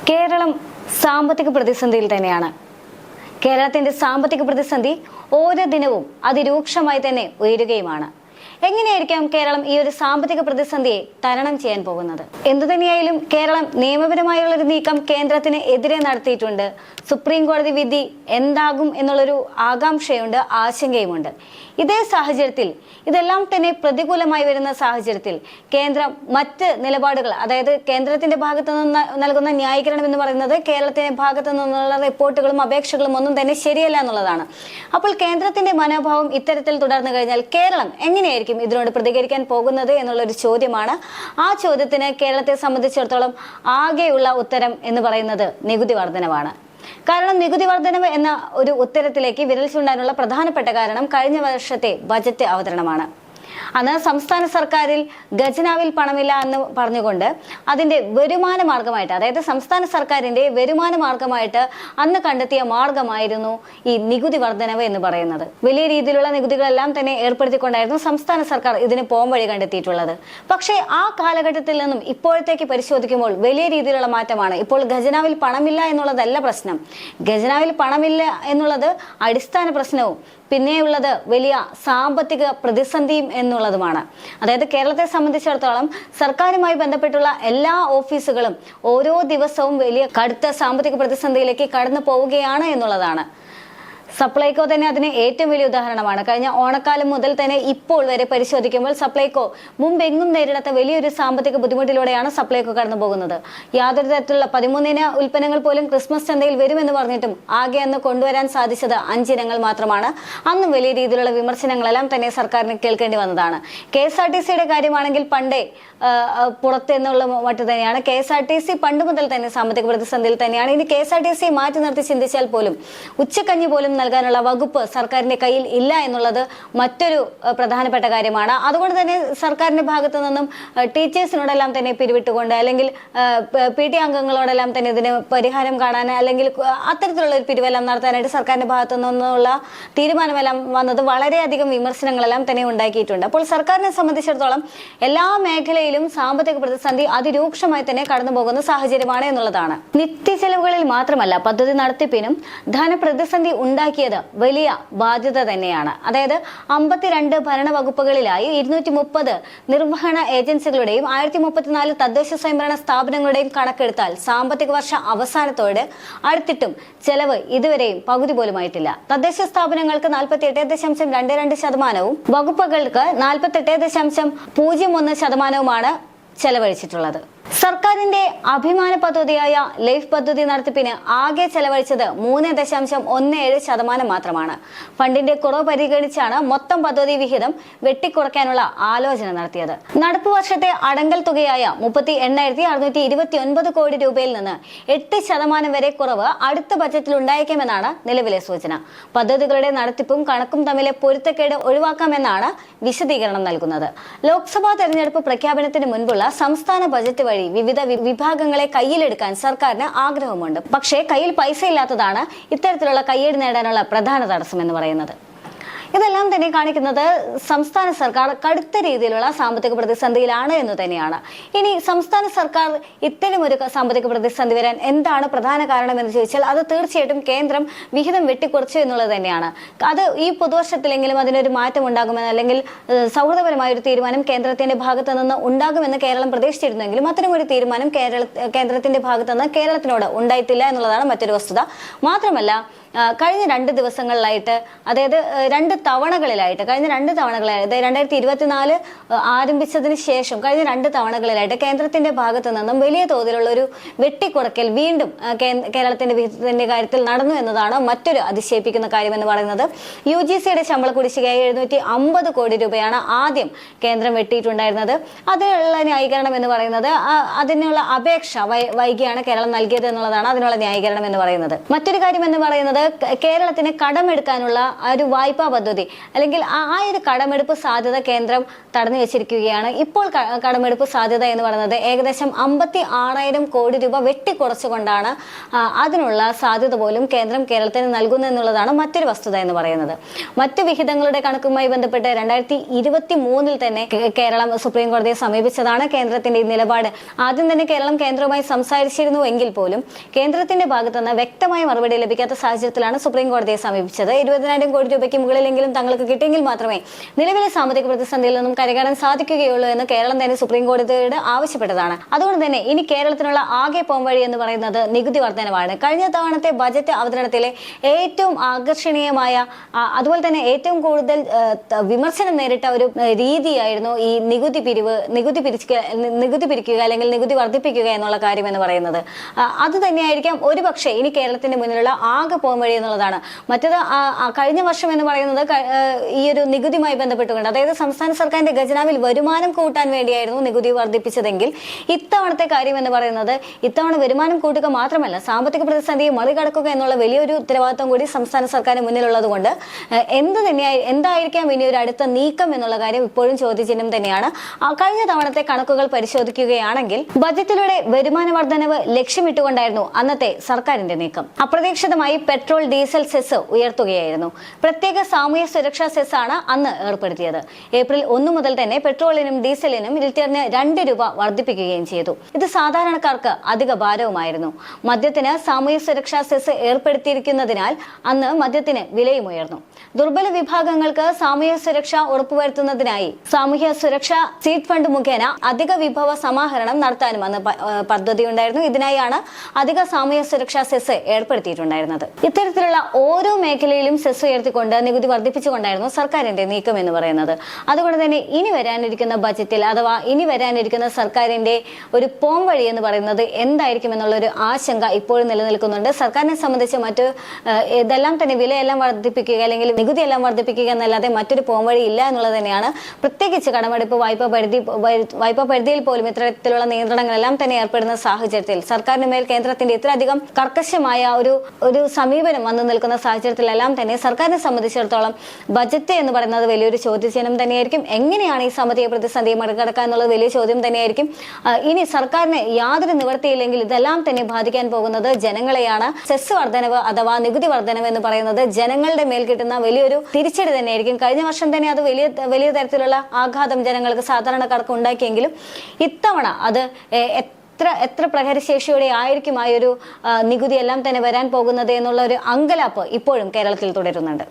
കേരളം സാമ്പത്തിക പ്രതിസന്ധിയിൽ തന്നെയാണ്. കേരളത്തിന്റെ സാമ്പത്തിക പ്രതിസന്ധി ഓരോ ദിനവും അതിരൂക്ഷമായി തന്നെ ഉയരുകയുമാണ്. എങ്ങനെയായിരിക്കാം കേരളം ഈ ഒരു സാമ്പത്തിക പ്രതിസന്ധിയെ തരണം ചെയ്യാൻ പോകുന്നത്? എന്തുതന്നെയായാലും കേരളം നിയമപരമായുള്ള ഒരു നീക്കം കേന്ദ്രത്തിന് എതിരെ നടത്തിയിട്ടുണ്ട്. സുപ്രീം കോടതി വിധി എന്താകും എന്നുള്ളൊരു ആകാംക്ഷയുണ്ട്, ആശങ്കയുമുണ്ട്. ഇതേ സാഹചര്യത്തിൽ ഇതെല്ലാം തന്നെ പ്രതികൂലമായി വരുന്ന സാഹചര്യത്തിൽ കേന്ദ്രം മറ്റ് നിലപാടുകൾ, അതായത് കേന്ദ്രത്തിന്റെ ഭാഗത്തു നിന്ന് നൽകുന്ന ന്യായീകരണം എന്ന് പറയുന്നത് കേരളത്തിന്റെ ഭാഗത്തു നിന്നുള്ള റിപ്പോർട്ടുകളും അപേക്ഷകളും ഒന്നും തന്നെ ശരിയല്ല എന്നുള്ളതാണ്. അപ്പോൾ കേന്ദ്രത്തിന്റെ മനോഭാവം ഇത്തരത്തിൽ തുടർന്നു കഴിഞ്ഞാൽ കേരളം എങ്ങനെയായിരിക്കും ഇതിനോട് പ്രതികരിക്കാൻ പോകുന്നത് എന്നുള്ളൊരു ചോദ്യമാണ്. ആ ചോദ്യത്തിന് കേരളത്തെ സംബന്ധിച്ചിടത്തോളം ആകെയുള്ള ഉത്തരം എന്ന് പറയുന്നത് നികുതി വർധനവാണ്. കാരണം നികുതി വർധനവ് എന്ന ഒരു ഉത്തരത്തിലേക്ക് വിരൽ ചൂണ്ടാനുള്ള പ്രധാനപ്പെട്ട കാരണം കഴിഞ്ഞ വർഷത്തെ ബജറ്റ് അവതരണമാണ്. അന്ന് സംസ്ഥാന സർക്കാരിൽ ഖജനാവിൽ പണമില്ല എന്ന് പറഞ്ഞുകൊണ്ട് അതിന്റെ വരുമാന മാർഗമായിട്ട്, അതായത് സംസ്ഥാന സർക്കാരിന്റെ വരുമാന മാർഗമായിട്ട് അന്ന് കണ്ടെത്തിയ മാർഗമായിരുന്നു ഈ നികുതി വർധനവ് എന്ന് പറയുന്നത്. വലിയ രീതിയിലുള്ള നികുതികളെല്ലാം തന്നെ ഏർപ്പെടുത്തിക്കൊണ്ടായിരുന്നു സംസ്ഥാന സർക്കാർ ഇതിന് പോംവഴി കണ്ടെത്തിയിട്ടുള്ളത്. പക്ഷേ ആ കാലഘട്ടത്തിൽ നിന്നും ഇപ്പോഴത്തേക്ക് പരിശോധിക്കുമ്പോൾ വലിയ രീതിയിലുള്ള മാറ്റമാണ്. ഇപ്പോൾ ഖജനാവിൽ പണമില്ല എന്നുള്ളതല്ല പ്രശ്നം. ഖജനാവിൽ പണമില്ല എന്നുള്ളത് അടിസ്ഥാന പ്രശ്നവും പിന്നെയുള്ളത് വലിയ സാമ്പത്തിക പ്രതിസന്ധിയും എന്നുള്ളതുമാണ്. അതായത് കേരളത്തെ സംബന്ധിച്ചിടത്തോളം സർക്കാരുമായി ബന്ധപ്പെട്ടുള്ള എല്ലാ ഓഫീസുകളും ഓരോ ദിവസവും വലിയ കടുത്ത സാമ്പത്തിക പ്രതിസന്ധിയിലേക്ക് കടന്നു പോവുകയാണ് എന്നുള്ളതാണ്. സപ്ലൈകോ തന്നെ അതിന് ഏറ്റവും വലിയ ഉദാഹരണമാണ്. കഴിഞ്ഞ ഓണക്കാലം മുതൽ തന്നെ ഇപ്പോൾ വരെ പരിശോധിക്കുമ്പോൾ സപ്ലൈകോ മുമ്പെങ്ങും നേരിടാത്ത വലിയൊരു സാമ്പത്തിക ബുദ്ധിമുട്ടിലൂടെയാണ് സപ്ലൈകോ കടന്നു പോകുന്നത്. യാതൊരു തരത്തിലുള്ള 13 ഉൽപ്പന്നങ്ങൾ പോലും ക്രിസ്മസ് ചന്തയിൽ വരുമെന്ന് പറഞ്ഞിട്ടും ആകെ അന്ന് കൊണ്ടുവരാൻ സാധിച്ചത് 5 ഇനങ്ങൾ മാത്രമാണ്. അന്നും വലിയ രീതിയിലുള്ള വിമർശനങ്ങളെല്ലാം തന്നെ സർക്കാരിന് കേൾക്കേണ്ടി വന്നതാണ്. KSRTCയുടെ കാര്യമാണെങ്കിൽ പണ്ടേ പുറത്തെന്നുള്ള മറ്റു തന്നെയാണ്. KSRTC പണ്ട് മുതൽ തന്നെ സാമ്പത്തിക പ്രതിസന്ധിയിൽ തന്നെയാണ്. ഇനി KSRTC മാറ്റി നിർത്തി ചിന്തിച്ചാൽ പോലും ഉച്ചക്കഞ്ഞി പോലും നൽകാനുള്ള വകുപ്പ് സർക്കാരിന്റെ കയ്യിൽ ഇല്ല എന്നുള്ളത് മറ്റൊരു പ്രധാനപ്പെട്ട കാര്യമാണ്. അതുകൊണ്ട് തന്നെ സർക്കാരിന്റെ ഭാഗത്തു നിന്നും ടീച്ചേഴ്സിനോടെല്ലാം തന്നെ പിരിവിട്ടുകൊണ്ട്, അല്ലെങ്കിൽ PT അംഗങ്ങളോടെല്ലാം തന്നെ ഇതിന് പരിഹാരം കാണാൻ, അല്ലെങ്കിൽ അത്തരത്തിലുള്ള ഒരു പിരിവെല്ലാം നടത്താനായിട്ട് സർക്കാരിന്റെ ഭാഗത്തു നിന്നുള്ള തീരുമാനമെല്ലാം വന്നത് വളരെയധികം വിമർശനങ്ങളെല്ലാം തന്നെ ഉണ്ടാക്കിയിട്ടുണ്ട്. അപ്പോൾ സർക്കാരിനെ സംബന്ധിച്ചിടത്തോളം എല്ലാ മേഖലയിലും സാമ്പത്തിക പ്രതിസന്ധി അതിരൂക്ഷമായി തന്നെ കടന്നു പോകുന്ന സാഹചര്യമാണ് എന്നുള്ളതാണ്. നിത്യചെലവുകളിൽ മാത്രമല്ല പദ്ധതി നടത്തിപ്പിനും ധനപ്രതിസന്ധി ഉണ്ടാക്കിയത് വലിയ ബാധ്യത തന്നെയാണ്. അതായത് 52 ഭരണവകുപ്പുകളിലായി 230 നിർവഹണ ഏജൻസികളുടെയും 1034 തദ്ദേശ സ്വയംഭരണ സ്ഥാപനങ്ങളുടെയും കണക്കെടുത്താൽ സാമ്പത്തിക വർഷ അവസാനത്തോടെ അടുത്തിട്ടും ചെലവ് ഇതുവരെയും പകുതി പോലുമായിട്ടില്ല. തദ്ദേശ സ്ഥാപനങ്ങൾക്ക് 48.22%, വകുപ്പുകൾക്ക് 48.01% ചെലവഴിച്ചിട്ടുള്ളത്. സർക്കാരിന്റെ അഭിമാന പദ്ധതിയായ ലൈഫ് പദ്ധതി നടത്തിപ്പിന് ആകെ ചെലവഴിച്ചത് 3.17% മാത്രമാണ്. ഫണ്ടിന്റെ കുറവ് പരിഗണിച്ചാണ് മൊത്തം പദ്ധതി വിഹിതം വെട്ടിക്കുറയ്ക്കാനുള്ള ആലോചന നടത്തിയത്. നടപ്പു വർഷത്തെ അടങ്കൽ തുകയായ 38,629 കോടി രൂപയിൽ നിന്ന് 8% വരെ കുറവ് അടുത്ത ബജറ്റിൽ ഉണ്ടായേക്കുമെന്നാണ് നിലവിലെ സൂചന. പദ്ധതികളുടെ നടത്തിപ്പും കണക്കും തമ്മിലെ പൊരുത്തക്കേട് ഒഴിവാക്കാമെന്നാണ് വിശദീകരണം നൽകുന്നത്. ലോക്സഭാ തെരഞ്ഞെടുപ്പ് പ്രഖ്യാപനത്തിന് മുൻപുള്ള സംസ്ഥാന ബജറ്റ് വഴി വിവിധ വിഭാഗങ്ങളെ കയ്യിലെടുക്കാൻ സർക്കാരിന് ആഗ്രഹമുണ്ട്. പക്ഷേ കയ്യിൽ പൈസ ഇല്ലാത്തതാണ് ഇത്തരത്തിലുള്ള കയ്യേടി നേടാനുള്ള പ്രധാന തടസ്സം എന്ന് പറയുന്നത്. ഇതെല്ലാം തന്നെ കാണിക്കുന്നത് സംസ്ഥാന സർക്കാർ കടുത്ത രീതിയിലുള്ള സാമ്പത്തിക പ്രതിസന്ധിയിലാണ് എന്ന് തന്നെയാണ്. ഇനി സംസ്ഥാന സർക്കാർ ഇത്തരം ഒരു സാമ്പത്തിക പ്രതിസന്ധി വരാൻ എന്താണ് പ്രധാന കാരണം എന്ന് ചോദിച്ചാൽ അത് തീർച്ചയായിട്ടും കേന്ദ്രം വിഹിതം വെട്ടിക്കുറച്ചു എന്നുള്ളത് തന്നെയാണ്. അത് ഈ പുതുവർഷത്തിലെങ്കിലും അതിനൊരു മാറ്റം ഉണ്ടാകുമെന്ന്, അല്ലെങ്കിൽ സൗഹൃദപരമായ ഒരു തീരുമാനം കേന്ദ്രത്തിന്റെ ഭാഗത്തു നിന്ന് ഉണ്ടാകുമെന്ന് കേരളം പ്രതീക്ഷിച്ചിരുന്നെങ്കിലും അത്തരം ഒരു തീരുമാനം കേന്ദ്രത്തിന്റെ ഭാഗത്തു നിന്ന് കേരളത്തിനോട് ഉണ്ടായിട്ടില്ല എന്നുള്ളതാണ് മറ്റൊരു വസ്തുത. മാത്രമല്ല കഴിഞ്ഞ 2 ദിവസങ്ങളിലായിട്ട്, അതായത് 2 തവണകളിലായിട്ട്, കഴിഞ്ഞ 2 തവണകളായിട്ട് 2024 ആരംഭിച്ചതിന് ശേഷം കഴിഞ്ഞ 2 തവണകളിലായിട്ട് കേന്ദ്രത്തിന്റെ ഭാഗത്തു നിന്നും വലിയ തോതിലുള്ള ഒരു വെട്ടിക്കുറയ്ക്കൽ വീണ്ടും കേരളത്തിന്റെ വിഹിതത്തിന്റെ കാര്യത്തിൽ നടന്നു എന്നതാണ് മറ്റൊരു അതിശയിപ്പിക്കുന്ന കാര്യം എന്ന് പറയുന്നത്. UGCയുടെ ശമ്പള കുടിശ്ശികയായി 750 കോടി രൂപയാണ് ആദ്യം കേന്ദ്രം വെട്ടിയിട്ടുണ്ടായിരുന്നത്. അതിനുള്ള ന്യായീകരണം എന്ന് പറയുന്നത് അതിനുള്ള അപേക്ഷ വൈകിയാണ് കേരളം നൽകിയത് എന്നുള്ളതാണ് അതിനുള്ള ന്യായീകരണം എന്ന് പറയുന്നത്. മറ്റൊരു കാര്യം എന്ന് പറയുന്നത് കേരളത്തിന് കടമെടുക്കാനുള്ള ഒരു വായ്പാ പദ്ധതി പദ്ധതി അല്ലെങ്കിൽ ആ ഒരു കടമെടുപ്പ് സാധ്യത കേന്ദ്രം തടഞ്ഞു വെച്ചിരിക്കുകയാണ്. ഇപ്പോൾ കടമെടുപ്പ് സാധ്യത എന്ന് പറയുന്നത് ഏകദേശം 56,000 കോടി രൂപ വെട്ടിക്കുറച്ചുകൊണ്ടാണ് അതിനുള്ള സാധ്യത പോലും കേന്ദ്രം കേരളത്തിന് നൽകുന്നു എന്നുള്ളതാണ് മറ്റൊരു വസ്തുത എന്ന് പറയുന്നത്. മറ്റു വിഹിതങ്ങളുടെ കണക്കുമായി ബന്ധപ്പെട്ട് 2023 തന്നെ കേരളം സുപ്രീം കോടതിയെ സമീപിച്ചതാണ്. കേന്ദ്രത്തിന്റെ ഈ നിലപാട് ആദ്യം തന്നെ കേരളം കേന്ദ്രവുമായി സംസാരിച്ചിരുന്നു എങ്കിൽ പോലും കേന്ദ്രത്തിന്റെ ഭാഗത്തുനിന്ന് വ്യക്തമായ മറുപടി ലഭിക്കാത്ത സാഹചര്യത്തിലാണ് സുപ്രീം കോടതിയെ സമീപിച്ചത്. 20,000 കോടി രൂപയ്ക്ക് മുകളിലെങ്കിലും തങ്ങൾക്ക് കിട്ടിയെങ്കിൽ മാത്രമേ നിലവിലെ സാമ്പത്തിക പ്രതിസന്ധിയിൽ നിന്നും കരകയറാൻ സാധിക്കുകയുള്ളൂ എന്ന് കേരളം തന്നെ സുപ്രീം കോടതിയോട് ആവശ്യപ്പെട്ടതാണ്. അതുകൊണ്ട് തന്നെ ഇനി കേരളത്തിനുള്ള ആകെ പോംവഴി എന്ന് പറയുന്നത് നികുതി വർധനവാണ്. കഴിഞ്ഞ തവണത്തെ ബജറ്റ് അവതരണത്തിലെ ഏറ്റവും ആകർഷണീയമായ അതുപോലെ തന്നെ ഏറ്റവും കൂടുതൽ വിമർശനം നേരിട്ട ഒരു രീതിയായിരുന്നു ഈ നികുതി പിരിക്കുക അല്ലെങ്കിൽ നികുതി വർദ്ധിപ്പിക്കുക എന്നുള്ള കാര്യം എന്ന് പറയുന്നത്. അത് തന്നെയായിരിക്കാം ഒരുപക്ഷെ ഇനി കേരളത്തിന്റെ മുന്നിലുള്ള ആകെ പോംവഴി എന്നുള്ളതാണ്. മറ്റേത് കഴിഞ്ഞ വർഷം എന്ന് പറയുന്നത് ഈ ഒരു നികുതിയുമായി ബന്ധപ്പെട്ടുകൊണ്ട്, അതായത് സംസ്ഥാന സർക്കാരിന്റെ ഖജനാവിൽ വരുമാനം കൂട്ടാൻ വേണ്ടിയായിരുന്നു നികുതി വർദ്ധിപ്പിച്ചതെങ്കിൽ ഇത്തവണത്തെ കാര്യം എന്ന് പറയുന്നത് ഇത്തവണ വരുമാനം കൂട്ടുക മാത്രമല്ല, സാമ്പത്തിക പ്രതിസന്ധിയെ മറികടക്കുക എന്നുള്ള വലിയൊരു ഉത്തരവാദിത്വം കൂടി സംസ്ഥാന സർക്കാരിന് മുന്നിലുള്ളത് കൊണ്ട് എന്തായിരിക്കാം ഇനി ഒരു അടുത്ത നീക്കം എന്നുള്ള കാര്യം ഇപ്പോഴും ചോദ്യചിഹ്നം തന്നെയാണ്. കഴിഞ്ഞ തവണത്തെ കണക്കുകൾ പരിശോധിക്കുകയാണെങ്കിൽ ബജറ്റിലൂടെ വരുമാന വർധനവ് ലക്ഷ്യമിട്ടുകൊണ്ടായിരുന്നു അന്നത്തെ സർക്കാരിന്റെ നീക്കം. അപ്രതീക്ഷിതമായി പെട്രോൾ ഡീസൽ സെസ് ഉയർത്തുകയായിരുന്നു. പ്രത്യേക സാമൂഹ്യ സുരക്ഷാ സെസ് ആണ് അന്ന് ഏർപ്പെടുത്തിയത്. ഏപ്രിൽ 1 മുതൽ തന്നെ പെട്രോളിനും ഡീസലിനും ലിറ്ററിന് 2 രൂപ വർദ്ധിപ്പിക്കുകയും ചെയ്തു. ഇത് സാധാരണക്കാർക്ക് അധിക ഭാരവുമായിരുന്നു. മദ്യത്തിന് സാമൂഹ്യ സുരക്ഷാ സെസ് ഏർപ്പെടുത്തിയിരിക്കുന്നതിനാൽ അന്ന് മദ്യത്തിന് വിലയും ഉയർന്നു. ദുർബല വിഭാഗങ്ങൾക്ക് സാമൂഹ്യ സുരക്ഷ ഉറപ്പുവരുത്തുന്നതിനായി സാമൂഹ്യ സുരക്ഷാ സീഡ് ഫണ്ട് മുഖേന അധിക വിഭവ സമാഹരണം നടത്താനും അന്ന് പദ്ധതി ഉണ്ടായിരുന്നു. ഇതിനായാണ് അധിക സാമൂഹ്യ സുരക്ഷാ സെസ് ഏർപ്പെടുത്തിയിട്ടുണ്ടായിരുന്നത്. ഇത്തരത്തിലുള്ള ഓരോ മേഖലയിലും സെസ് ഉയർത്തിക്കൊണ്ട് നികുതി വർദ്ധിപ്പിച്ചുകൊണ്ടായിരുന്നു സർക്കാരിന്റെ നീക്കം എന്ന് പറയുന്നത്. അതുകൊണ്ട് തന്നെ ഇനി വരാനിരിക്കുന്ന ബജറ്റിൽ അഥവാ ഇനി വരാനിരിക്കുന്ന സർക്കാരിന്റെ ഒരു പോംവഴി എന്ന് പറയുന്നത് എന്തായിരിക്കും എന്നുള്ള ഒരു ആശങ്ക ഇപ്പോഴും നിലനിൽക്കുന്നുണ്ട്. സർക്കാരിനെ സംബന്ധിച്ച് ഇതെല്ലാം തന്നെ വിലയെല്ലാം വർദ്ധിപ്പിക്കുക അല്ലെങ്കിൽ നികുതി എല്ലാം വർദ്ധിപ്പിക്കുക എന്നല്ലാതെ മറ്റൊരു പോംവഴി ഇല്ല എന്നുള്ളത് തന്നെയാണ്. പ്രത്യേകിച്ച് കടമെടുപ്പ് വായ്പാ പരിധിയിൽ പോലും ഇത്തരത്തിലുള്ള നിയന്ത്രണങ്ങളെല്ലാം തന്നെ ഏർപ്പെടുന്ന സാഹചര്യത്തിൽ സർക്കാരിന് മേൽ കേന്ദ്രത്തിന്റെ ഇത്രയധികം കർക്കശമായ ഒരു സമീപനം വന്നു നിൽക്കുന്ന സാഹചര്യത്തിലെല്ലാം തന്നെ സർക്കാരിനെ സംബന്ധിച്ചിടത്തോളം ബജറ്റ് എന്ന് പറയുന്നത് വലിയൊരു ചോദ്യചിഹ്നം തന്നെയായിരിക്കും. എങ്ങനെയാണ് ഈ സാമ്പത്തിക പ്രതിസന്ധിയെ മറികടക്കുക എന്നുള്ളത് വലിയ ചോദ്യം തന്നെയായിരിക്കും. ഇനി സർക്കാരിന് യാതൊരു നിവൃത്തിയില്ലെങ്കിൽ ഇതെല്ലാം തന്നെ ബാധിക്കാൻ പോകുന്നത് ജനങ്ങളെയാണ്. സെസ് വർധനവ് അഥവാ നികുതി വർധനവ് എന്ന് പറയുന്നത് ജനങ്ങളുടെ മേൽ കിട്ടുന്ന വലിയൊരു തിരിച്ചടി തന്നെയായിരിക്കും. കഴിഞ്ഞ വർഷം തന്നെ അത് വലിയ തരത്തിലുള്ള ആഘാതം ജനങ്ങൾക്ക് സാധാരണക്കാർക്ക് ഉണ്ടാക്കിയെങ്കിലും ഇത്തവണ അത് എത്ര പ്രഹരശേഷിയോടെ ആയിരിക്കും ആ ഒരു നികുതി എല്ലാം തന്നെ വരാൻ പോകുന്നത് എന്നുള്ള ഒരു അങ്കലാപ്പ് ഇപ്പോഴും കേരളത്തിൽ തുടരുന്നുണ്ട്.